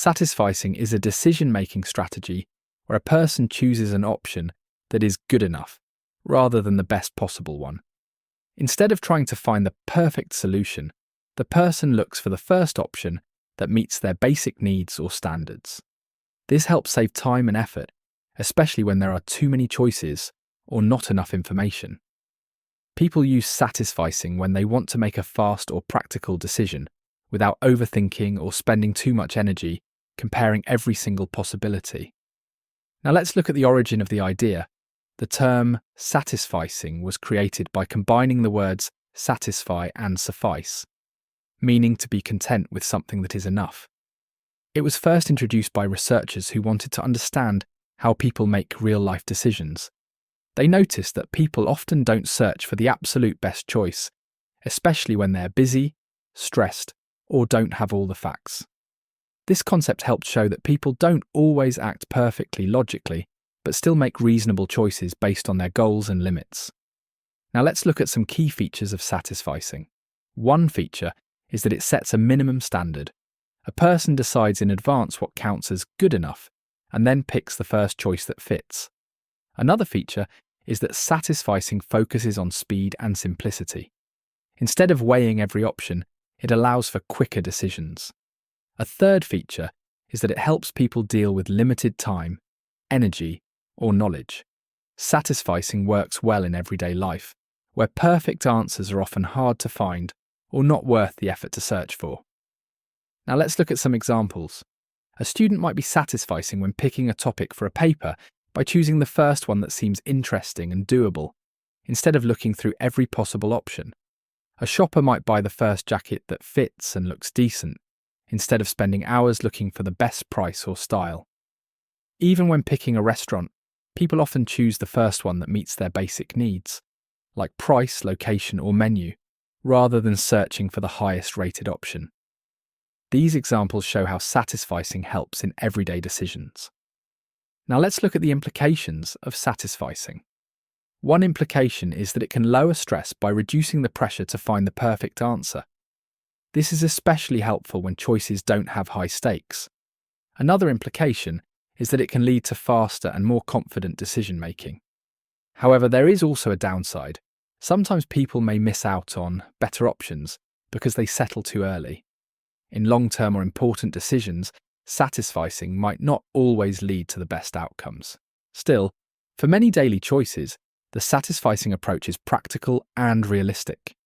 Satisficing is a decision-making strategy where a person chooses an option that is good enough, rather than the best possible one. Instead of trying to find the perfect solution, the person looks for the first option that meets their basic needs or standards. This helps save time and effort, especially when there are too many choices or not enough information. People use satisficing when they want to make a fast or practical decision without overthinking or spending too much energy comparing every single possibility. Now let's look at the origin of the idea. The term satisficing was created by combining the words satisfy and suffice, meaning to be content with something that is enough. It was first introduced by researchers who wanted to understand how people make real-life decisions. They noticed that people often don't search for the absolute best choice, especially when they're busy, stressed, or don't have all the facts. This concept helped show that people don't always act perfectly logically, but still make reasonable choices based on their goals and limits. Now let's look at some key features of satisficing. One feature is that it sets a minimum standard. A person decides in advance what counts as good enough, and then picks the first choice that fits. Another feature is that satisficing focuses on speed and simplicity. Instead of weighing every option, it allows for quicker decisions. A third feature is that it helps people deal with limited time, energy, or knowledge. Satisficing works well in everyday life, where perfect answers are often hard to find or not worth the effort to search for. Now let's look at some examples. A student might be satisficing when picking a topic for a paper by choosing the first one that seems interesting and doable, instead of looking through every possible option. A shopper might buy the first jacket that fits and looks decent, instead of spending hours looking for the best price or style. Even when picking a restaurant, people often choose the first one that meets their basic needs, like price, location, or menu, rather than searching for the highest rated option. These examples show how satisficing helps in everyday decisions. Now let's look at the implications of satisficing. One implication is that it can lower stress by reducing the pressure to find the perfect answer. This is especially helpful when choices don't have high stakes. Another implication is that it can lead to faster and more confident decision-making. However, there is also a downside. Sometimes people may miss out on better options because they settle too early. In long-term or important decisions, satisficing might not always lead to the best outcomes. Still, for many daily choices, the satisficing approach is practical and realistic.